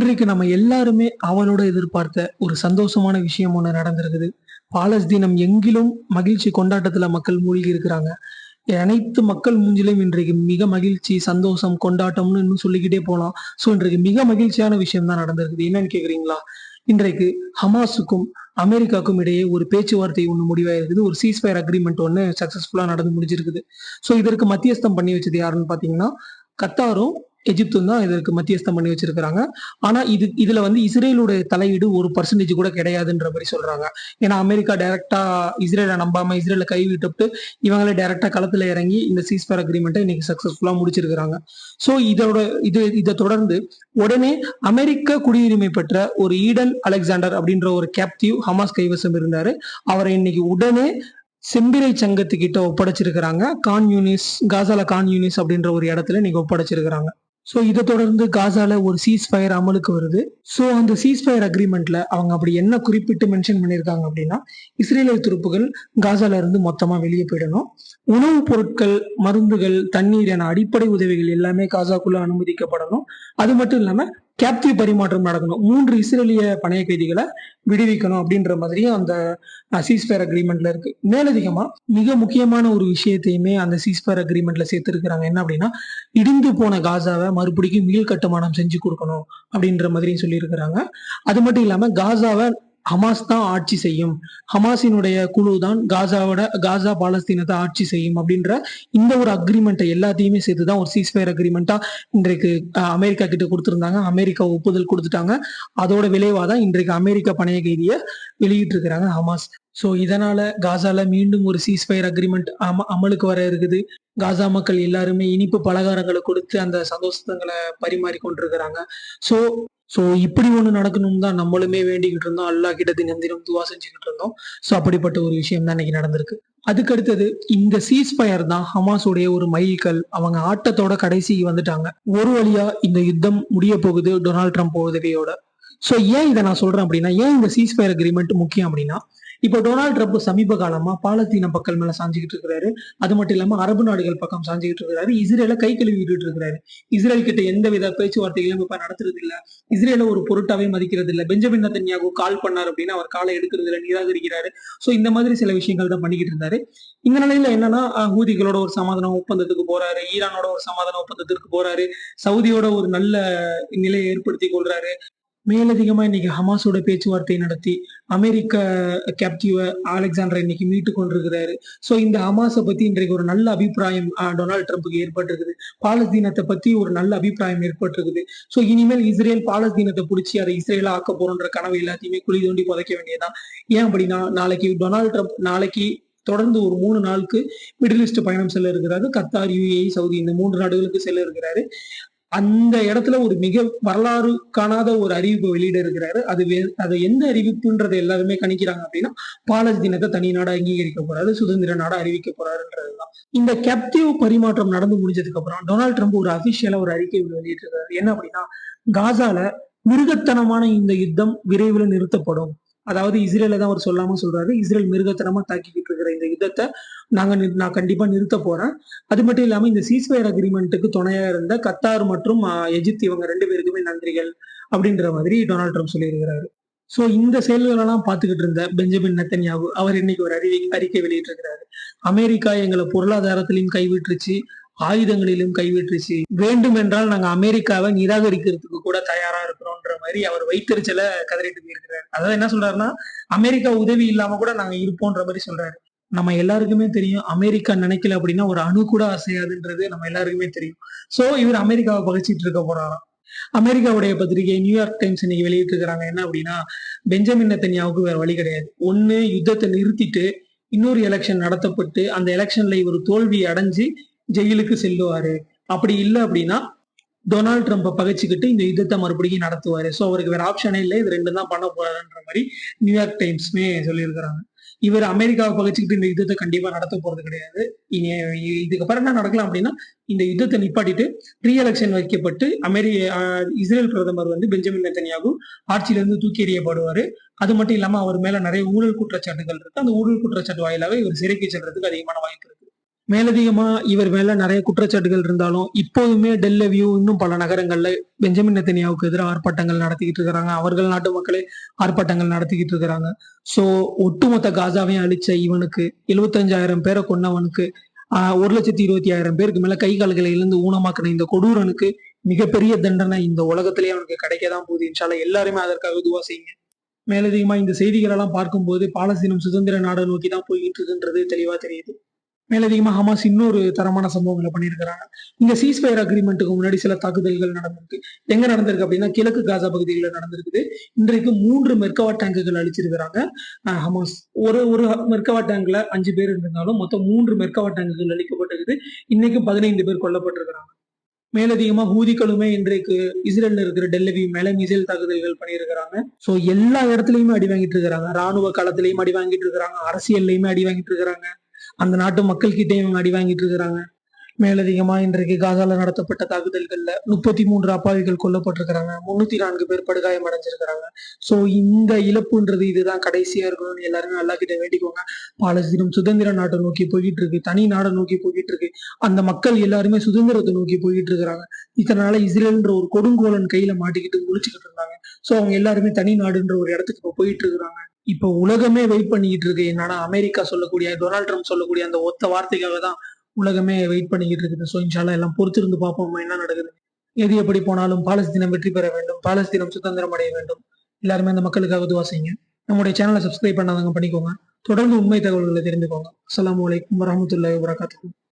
இன்றைக்கு நம்ம எல்லாருமே அவளோட எதிர்பார்த்த ஒரு சந்தோஷமான விஷயம் ஒண்ணு நடந்திருக்குது. பாலஸ்தீனம் எங்கிலும் மகிழ்ச்சி கொண்டாட்டத்துல மக்கள் மூழ்கி இருக்கிறாங்க. அனைத்து மக்கள் மூஞ்சிலும் இன்றைக்கு மிக மகிழ்ச்சி, சந்தோஷம், கொண்டாட்டம்னு இன்னும் சொல்லிக்கிட்டே போலாம். இன்றைக்கு மிக மகிழ்ச்சியான விஷயம் தான் நடந்திருக்குது. என்னன்னு கேக்குறீங்களா? இன்றைக்கு ஹமாஸுக்கும் அமெரிக்காவுக்கும் இடையே ஒரு பேச்சுவார்த்தை ஒண்ணு முடிவாயிருக்குது. ஒரு சீஸ்ஃபயர் அக்ரிமெண்ட் ஒண்ணு சக்சஸ்ஃபுல்லா நடந்து முடிஞ்சிருக்குது. இதற்கு மத்தியஸ்தம் பண்ணி வச்சது யாருன்னு பாத்தீங்கன்னா, கத்தாரும் எஜிப்தும் தான் இதற்கு மத்தியஸ்தம் பண்ணி வச்சிருக்கிறாங்க. ஆனா இதுல இஸ்ரேலுடைய தலையீடு 1% கூட கிடையாதுன்ற மாதிரி சொல்றாங்க. ஏன்னா அமெரிக்கா டைரக்டா இஸ்ரேலை நம்பாம இஸ்ரேலை கைவிட்டு இவங்களே டைரக்டா களத்துல இறங்கி இந்த சீஸ்ஃபயர் அக்ரிமெண்ட்டை இன்னைக்கு சக்சஸ்ஃபுல்லா முடிச்சிருக்கிறாங்க. இதை தொடர்ந்து உடனே அமெரிக்க குடியுரிமை பெற்ற ஒரு ஈடன் அலெக்சாண்டர் அப்படின்ற ஒரு கேப்டிவ் ஹமாஸ் கைவசம் இருந்தாரு. அவரை இன்னைக்கு உடனே செம்பிறை சங்கத்துக்கிட்ட ஒப்படைச்சிருக்கிறாங்க. காசால கான் யூனிஸ் அப்படின்ற ஒரு இடத்துல இன்னைக்கு ஒப்படைச்சிருக்கிறாங்க. இதை தொடர்ந்து காசால ஒரு சீஸ்ஃபயர் அமலுக்கு வருது. அந்த சீஸ்ஃபயர் அக்ரிமெண்ட்ல அவங்க அப்படி என்ன குறிப்பிட்டு மென்ஷன் பண்ணியிருக்காங்க அப்படின்னா, இஸ்ரேலிய துருப்புகள் காசால இருந்து மொத்தமா வெளியே போயிடணும். உணவுப் பொருட்கள், மருந்துகள், தண்ணீர் என அடிப்படை உதவிகள் எல்லாமே காசாக்குள்ள அனுமதிக்கப்படணும். அது மட்டும் இல்லாம கேப்டிவ் பரிமாற்றம் நடக்கணும். 3 இஸ்ரேலிய பணைய கைதிகளை விடுவிக்கணும் அப்படின்ற மாதிரியும் அந்த சீஸ்ஃபயர் அக்ரிமெண்ட்ல இருக்கு. மேலதிகமா மிக முக்கியமான ஒரு விஷயத்தையுமே அந்த சீஸ்ஃபயர் அக்ரிமெண்ட்ல சேர்த்திருக்கிறாங்க. என்ன அப்படின்னா, இடிந்து போன காசாவை மறுபடியும் மீள் கட்டுமானம் செஞ்சு கொடுக்கணும் அப்படின்ற மாதிரியும் சொல்லியிருக்கிறாங்க. அது மட்டும் இல்லாம காசாவை ஹமாஸ் தான் ஆட்சி செய்யும், ஹமாஸினுடைய குழு தான் காசா பாலஸ்தீனத்தை ஆட்சி செய்யும் அப்படின்ற இந்த ஒரு அக்ரிமெண்ட்டை எல்லாத்தையுமே சேர்த்துதான் ஒரு சீஸ்ஃபயர் அக்ரிமெண்டா இன்றைக்கு அமெரிக்கா கிட்ட கொடுத்திருந்தாங்க. அமெரிக்கா ஒப்புதல் கொடுத்துட்டாங்க. அதோட விளைவாதான் இன்றைக்கு அமெரிக்க பணைய கைதியை வெளியிட்டு இருக்கிறாங்க ஹமாஸ். இதனால காசால மீண்டும் ஒரு சீஸ்ஃபயர் அக்ரிமெண்ட் அமலுக்கு வர இருக்குது. காசா மக்கள் எல்லாருமே இனிப்பு பலகாரங்களை கொடுத்து அந்த சந்தோஷங்களை பரிமாறி கொண்டிருக்கிறாங்க. சோ சோ இப்படி ஒண்ணு நடக்கணும்னு தான் நம்மளுமே வேண்டிக்கிட்டு இருந்தோம். அல்லாஹ் கிட்ட தினம் தினம் துவா செஞ்சுக்கிட்டு இருந்தோம். அப்படிப்பட்ட ஒரு விஷயம் தான் இன்னைக்கு நடந்திருக்கு. அதுக்கு அடுத்தது இந்த சீஸ்ஃபயர் தான் ஹமாஸுடைய ஒரு மைல்கல். அவங்க ஆட்டத்தோட கடைசிக்கு வந்துட்டாங்க. ஒரு வழியா இந்த யுத்தம் முடிய போகுது டொனால்ட் ட்ரம்ப் உதவியோட. ஏன் இதை நான் சொல்றேன் அப்படின்னா, ஏன் இந்த சீஸ்ஃபயர் அக்ரிமெண்ட் முக்கியம் அப்படின்னா, இப்போ டொனால்ட் ட்ரம்ப் சமீப காலமா பாலஸ்தீன மக்கள் மேல சாஞ்சிக்கிட்டு இருக்கிறாரு. அது மட்டும் இல்லாம அரபு நாடுகள் பக்கம் சாஞ்சிக்கிட்டு இருக்கிறாரு. இஸ்ரேல கை கழுவிட்டு இருக்கிறாரு. இஸ்ரேல் கிட்ட எந்த வித பேச்சுவார்த்தைகளும் இப்ப நடத்துறது இல்ல. இஸ்ரேல ஒரு பொருட்டாவே மதிக்கிறது இல்ல. பெஞ்சமின் நெதன்யாகு கால் பண்ணார் அப்படின்னா அவர் காலை எடுக்கிறது இல்ல, நிராகரிக்கிறாரு. இந்த மாதிரி சில விஷயங்கள் தான் பண்ணிக்கிட்டு இருந்தாரு. இந்த நிலையில என்னன்னா, ஹூதிகளோட ஒரு சமாதான ஒப்பந்தத்துக்கு போறாரு, ஈரானோட ஒரு சமாதான ஒப்பந்தத்திற்கு போறாரு, சவுதியோட ஒரு நல்ல நிலையை ஏற்படுத்தி கொள்றாரு. மேலதிகமா இன்னைக்கு ஹமாஸோட பேச்சுவார்த்தை நடத்தி அமெரிக்க கேப்டிவ அலெக்சாண்டரை இன்னைக்கு மீட்டு கொண்டிருக்கிறாரு. இந்த ஹமாஸை பத்தி இன்றைக்கு ஒரு நல்ல அபிப்பிராயம் டொனால்ட் ட்ரம்ப்புக்கு ஏற்பட்டிருக்குது. பாலஸ்தீனத்தை பத்தி ஒரு நல்ல அபிப்பிராயம் ஏற்பட்டிருக்குது. இனிமேல் இஸ்ரேல் பாலஸ்தீனத்தை பிடிச்சி அதை இஸ்ரேலா ஆக்க போறோன்ற கனவு எல்லாத்தையுமே குழி தோண்டி புதைக்க வேண்டியதான். ஏன் அப்படின்னா, நாளைக்கு டொனால்ட் ட்ரம்ப் தொடர்ந்து ஒரு 3 நாளுக்கு மிடில் ஈஸ்ட் பயணம் செல்ல இருக்கிறாரு. கத்தார், யுஏஇ, சவுதி இந்த 3 நாடுகளுக்கு செல்ல இருக்கிறாரு. அந்த இடத்துல ஒரு மிக வரலாறு காணாத ஒரு அறிவிப்பு வெளியிட இருக்கிறாரு. அது எந்த அறிவிப்புன்றதை எல்லாருமே கணிக்கிறாங்க அப்படின்னா, பாலஸ்தீனத்தை தனி நாடா அங்கீகரிக்க போறாரு, சுதந்திர நாடா அறிவிக்க போறாருன்றதுதான். இந்த கேப்டிவ் பரிமாற்றம் நடந்து முடிஞ்சதுக்கு அப்புறம் டொனால்ட் ட்ரம்ப் ஒரு அபிஷியலா ஒரு அறிக்கை வெளியிட்டிருக்காரு. என்ன அப்படின்னா, காசால மிருகத்தனமான இந்த யுத்தம் விரைவில் நிறுத்தப்படும். அதாவது இஸ்ரேல தான் அவர் சொல்லாம சொல்றாரு. இஸ்ரேல் மிருகத்தனமா தாக்கிக்கிட்டு இருக்கிற இந்த யுத்தத்தை நான் கண்டிப்பா நிறுத்த போறேன். அது மட்டும் இல்லாம இந்த சீஸ்ஃபயர் அக்ரிமெண்ட்டுக்கு துணையா இருந்த கத்தார் மற்றும் எஜிப்த் இவங்க 2 பேருக்குமே நன்றிகள் அப்படின்ற மாதிரி டொனால்ட் ட்ரம்ப் சொல்லியிருக்கிறாரு. இந்த செயல்கள் எல்லாம் பார்த்துக்கிட்டு இருந்த பெஞ்சமின் நெத்தன்யாகு அவர் இன்னைக்கு ஒரு அறிக்கை வெளியிட்டிருக்கிறாரு. அமெரிக்கா எங்களை பொருளாதாரத்திலையும் கைவிட்டுருச்சு, ஆயுதங்களிலும் கைவிட்டுருச்சு. வேண்டும் என்றால் நாங்க அமெரிக்காவை நிராகரிக்கிறதுக்கு கூட தயாரா இருக்கிறோம்ன்ற மாதிரி அவர் வைத்தறிச்சல கதறிட்டு போயிருக்கிறாரு. அதாவது என்ன சொல்றாருன்னா, அமெரிக்கா உதவி இல்லாம கூட நாங்க இருப்போம்ன்ற மாதிரி சொல்றாரு. நம்ம எல்லாருக்குமே தெரியும், அமெரிக்கா நினைக்கல அப்படின்னா ஒரு அணு கூட அசையாதுன்றது நம்ம எல்லாருக்குமே தெரியும். இவர் அமெரிக்காவை பகிச்சிட்டு இருக்க போறாராம். அமெரிக்காவுடைய பத்திரிகை நியூயார்க் டைம்ஸ் இன்னைக்கு வெளியிட்டு இருக்கிறாங்க. என்ன அப்படின்னா, பெஞ்சமின் நெத்தன்யாவுக்கு வேற வழி கிடையாது. ஒண்ணு யுத்தத்தை நிறுத்திட்டு இன்னொரு எலெக்ஷன் நடத்தப்பட்டு அந்த எலெக்ஷன்ல இவர் தோல்வி அடைஞ்சு ஜெயிலுக்கு செல்லுவாரு. அப்படி இல்லை அப்படின்னா டொனால்ட் ட்ரம்ப்பை பகைச்சுக்கிட்டு இந்த யுத்தத்தை மறுபடியும் நடத்துவாரு. அவருக்கு வேற ஆப்ஷனே இல்லை, இது 2 தான் பண்ண போறாருன்ற மாதிரி நியூயார்க் டைம்ஸ்மே சொல்லியிருக்கிறாங்க. இவர் அமெரிக்காவை பகைச்சுக்கிட்டு இந்த யுத்தத்தை கண்டிப்பா நடத்த போறது கிடையாது. இதுக்கப்புறம் என்ன நடக்கலாம் அப்படின்னா, இந்த யுத்தத்தை நிப்பாட்டிட்டு ரீ எலெக்ஷன் வைக்கப்பட்டு இஸ்ரேல் பிரதமர் பெஞ்சமின் நெத்தன்யாகு ஆட்சியிலிருந்து தூக்கி எறியப்படுவாரு. அது மட்டும் இல்லாம அவர் மேல நிறைய ஊழல் குற்றச்சாட்டுகள் இருக்கு. அந்த ஊழல் குற்றச்சாட்டு வாயிலாக இவர் சிறைக்கு செல்றதுக்கு அதிகமான வாய்ப்பு இருக்கு. மேலதிகமா இவர் மேல நிறைய குற்றச்சாட்டுகள் இருந்தாலும், இப்போதுமே டெல் அவிவ் இன்னும் பல நகரங்கள்ல பெஞ்சமின் நெத்தன்யாவுக்கு எதிரா ஆர்ப்பாட்டங்கள் நடத்திக்கிட்டு இருக்கிறாங்க. அவர்கள் நாட்டு மக்களே ஆர்ப்பாட்டங்கள் நடத்திக்கிட்டு இருக்கிறாங்க. சோ ஒட்டுமொத்த காசாவையும் அழிச்ச இவனுக்கு 75,000 பேரை கொன்னவனுக்கு 1,20,000 பேருக்கு மேல கை கால்களை இழந்து ஊனமாக்குன இந்த கொடூரனுக்கு மிகப்பெரிய தண்டனை இந்த உலகத்திலேயே அவனுக்கு கிடைக்கதான் போகுது. இன்ஷா அல்லாஹ் எல்லாருமே அதற்காக துவா செய்யுங்க. மேலதிகமா இந்த செய்திகள் எல்லாம் பார்க்கும்போது பாலஸ்தீனம் சுதந்திர நாடை நோக்கி தான் போயிட்டு இருக்குன்றது தெளிவா தெரியுது. மேலதிகமா ஹமாஸ் இன்னொரு தரமான சம்பவங்களை பண்ணியிருக்கிறாங்க. இந்த சீஸ்ஃபயர் அக்ரிமெண்ட்டுக்கு முன்னாடி சில தாக்குதல்கள் நடந்திருக்கு. எங்க நடந்திருக்கு அப்படின்னா கிழக்கு காசா பகுதிகளில் நடந்திருக்குது. இன்றைக்கு 3 மெர்கவா டேங்குகள் அழிச்சிருக்கிறாங்க ஹமாஸ். ஒரு ஒரு மெர்கவா டேங்க்ல 5 பேர் இருந்தாலும் மொத்தம் 3 மெர்கவா டேங்குகள் அழிக்கப்பட்டிருக்குது. இன்னைக்கு 15 பேர் கொல்லப்பட்டிருக்கிறாங்க. மேலதிகமா ஹூதிகளுமே இன்றைக்கு இஸ்ரேல்ல இருக்கிற டெல் அவிவ் மேல மிசைல் தாக்குதல்கள் பண்ணியிருக்கிறாங்க. சோ எல்லா இடத்துலயுமே அடி வாங்கிட்டு இருக்கிறாங்க. ராணுவ களத்திலையும் அடி வாங்கிட்டு இருக்கிறாங்க. அரசியல்லையுமே அடி வாங்கிட்டு இருக்கிறாங்க. அந்த நாட்டு மக்கள் கிட்டே இவங்க அடி வாங்கிட்டு இருக்கிறாங்க. மேலதிகமா இன்றைக்கு காசால நடத்தப்பட்ட தாக்குதல்கள்ல 33 அப்பாவிகள் கொல்லப்பட்டிருக்கிறாங்க. 304 பேர் படுகாயம் அடைஞ்சிருக்கிறாங்க. சோ இந்த இழப்புன்றது இதுதான் கடைசியா இருக்கணும்னு எல்லாருமே அல்லாஹ் கிட்ட வேண்டிக்கோங்க. பாலஸ்தீனம் சுதந்திர நாட்டை நோக்கி போயிட்டு இருக்கு. தனி நாடை நோக்கி போயிட்டு இருக்கு. அந்த மக்கள் எல்லாருமே சுதந்திரத்தை நோக்கி போயிட்டு இருக்கிறாங்க. இத்தனை நாள இஸ்ரேல்ன்ற ஒரு கொடுங்கோலன் கையில மாட்டிக்கிட்டு முழிச்சுக்கிட்டு இருந்தாங்க. சோ அவங்க எல்லாருமே தனி நாடுன்ற ஒரு இடத்துக்கு இப்ப போயிட்டு இருக்கிறாங்க. இப்போ உலகமே வெயிட் பண்ணிக்கிட்டு இருக்கு. என்னன்னா அமெரிக்கா சொல்லக்கூடிய டொனால்ட் ட்ரம்ப் சொல்லக்கூடிய அந்த ஒத்த வார்த்தைக்காக தான் உலகமே வெயிட் பண்ணிக்கிட்டு இருக்குது. ஸோ இன்ஷால்லா எல்லாம் பொறுத்திருந்து பார்ப்போம் என்ன நடக்குது. எது எப்படி போனாலும் பாலஸ்தீனம் வெற்றி பெற வேண்டும். பாலஸ்தீனம் சுதந்திரம் அடைய வேண்டும். எல்லாருமே அந்த மக்களுக்காக துவா செய்யுங்க. நம்முடைய சேனலை சப்ஸ்கிரைப் பண்ணாதவங்க பண்ணிக்கோங்க. தொடர்ந்து உண்மை தகவல்களை தெரிந்துக்கோங்க. அஸ்ஸலாமு அலைக்கும் வரஹ்மத்துல்லாஹி வபரகாத்துஹு.